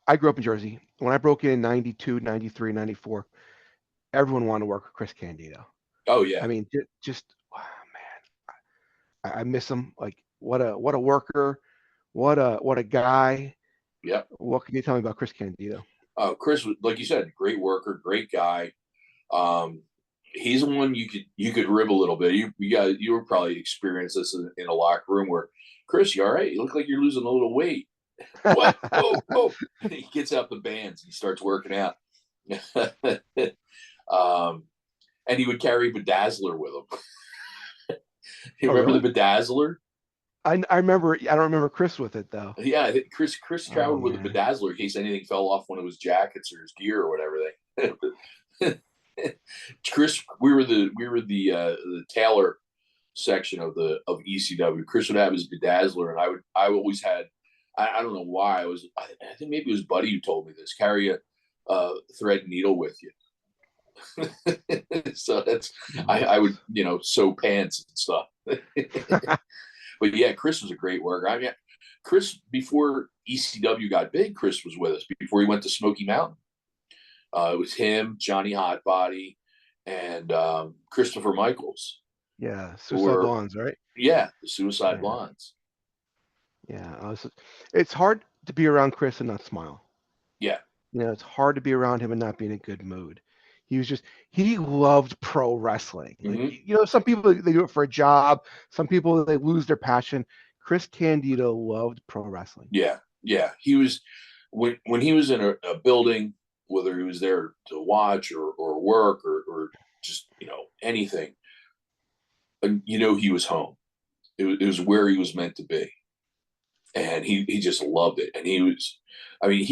I grew up in Jersey. When I broke in 92, 93, 94, everyone wanted to work with Chris Candido. Oh yeah. I mean, just oh, man, I miss him. Like what a worker, what a guy. Yep. What can you tell me about Chris Candido? Chris, like you said, great worker, great guy. Um, he's the one you could rib a little bit. You were probably experienced this in a locker room where, Chris, you all right? You look like you're losing a little weight. What? Whoa, whoa! He gets out the bands. And he starts working out. um, and he would carry Bedazzler with him. You Oh, remember really? the Bedazzler? I remember. I don't remember Chris with it though. Yeah, Chris Oh traveled with a man. Bedazzler in case anything fell off one of his jackets or his gear or whatever. They Chris, we were the tailor section of ECW. Chris would have his Bedazzler, and I always had, I don't know why I think maybe it was Buddy who told me this, carry a thread needle with you. So that's, I would sew pants and stuff. But yeah, Chris was a great worker. I mean, Chris, before ECW got big, Chris was with us before he went to Smoky Mountain. It was him, Johnny Hotbody, and Christopher Michaels, Yeah, who Suicide were, Blondes, right? yeah, the Suicide Yeah, Blondes. yeah. It's hard to be around Chris and not smile. Yeah. It's hard to be around him and not be in a good mood. He loved pro wrestling. Like, Hmm. some people they do it for a job. Some people they lose their passion. Chris Candido loved pro wrestling. Yeah. Yeah. He was, when he was in a building, whether he was there to watch or work or just, anything, and he was home. It was where he was meant to be. And he just loved it. And he was, I mean,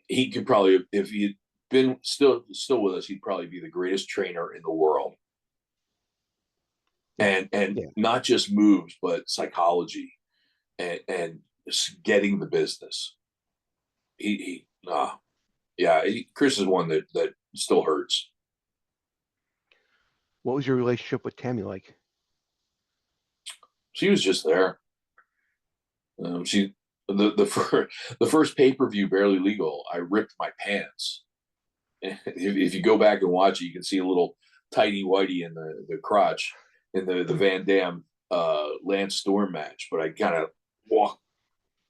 he could probably, if he had been still with us, he'd probably be the greatest trainer in the world. Yeah, And yeah. not just moves, but psychology and getting the business. Yeah, Chris is one that still hurts. What was your relationship with Tammy like? She was just there. She the first pay-per-view, Barely Legal, I ripped my pants. If you go back and watch it, you can see a little tidy whitey in the crotch in the Van Dam Lance Storm match. But I kind of walked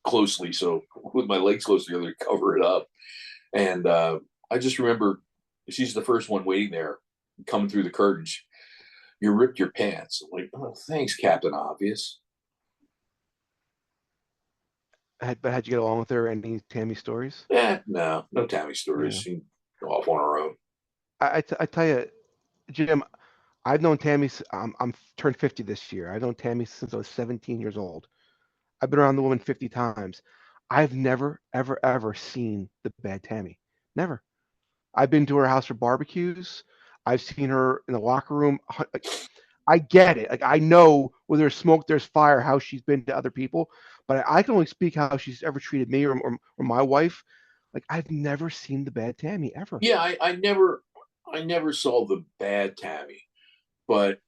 closely, so with my legs close together to cover it up. And I just remember she's the first one waiting there, coming through the curtains. You ripped your pants. I'm like, oh, thanks, Captain Obvious. But had you get along with her? Any Tammy stories? No Tammy stories. Yeah. She go off on her own. I tell you, Jim, I've known Tammy. I'm turned 50 this year. I've known Tammy since I was 17 years old. I've been around the woman 50 times. I've never, ever, ever seen the bad Tammy. Never. I've been to her house for barbecues. I've seen her in the locker room. Like, I get it. Like I know where there's smoke, there's fire. How she's been to other people, but I can only speak how she's ever treated me or my wife. Like I've never seen the bad Tammy ever. Yeah, I never saw the bad Tammy, but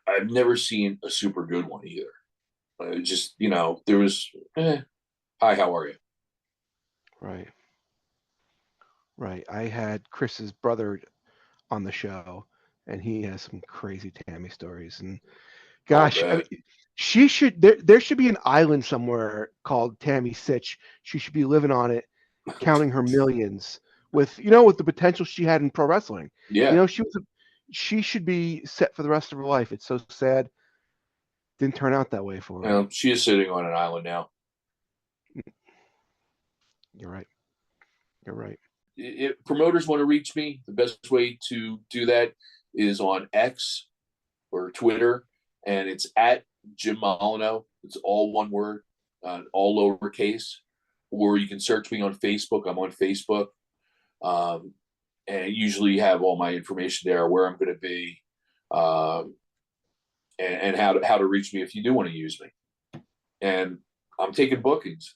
I've never seen a super good one either. Just there was, hi, how are you? Right. Right. I had Chris's brother on the show, and he has some crazy Tammy stories. And Oh, gosh, I bad. mean, she should there should be an island somewhere called Tammy Sytch. She should be living on it, counting her millions with the potential she had in pro wrestling. Yeah, She should be set for the rest of her life. It's so sad. Didn't turn out that way for her. she is sitting on an island now. You're right. You're right. If promoters want to reach me, the best way to do that is on X or Twitter, and it's at Jim Molineaux. It's all one word, all lowercase. Or you can search me on Facebook. I'm on Facebook, um, and usually have all my information there, where I'm going to be, um, and how to reach me if you do want to use me. And I'm taking bookings.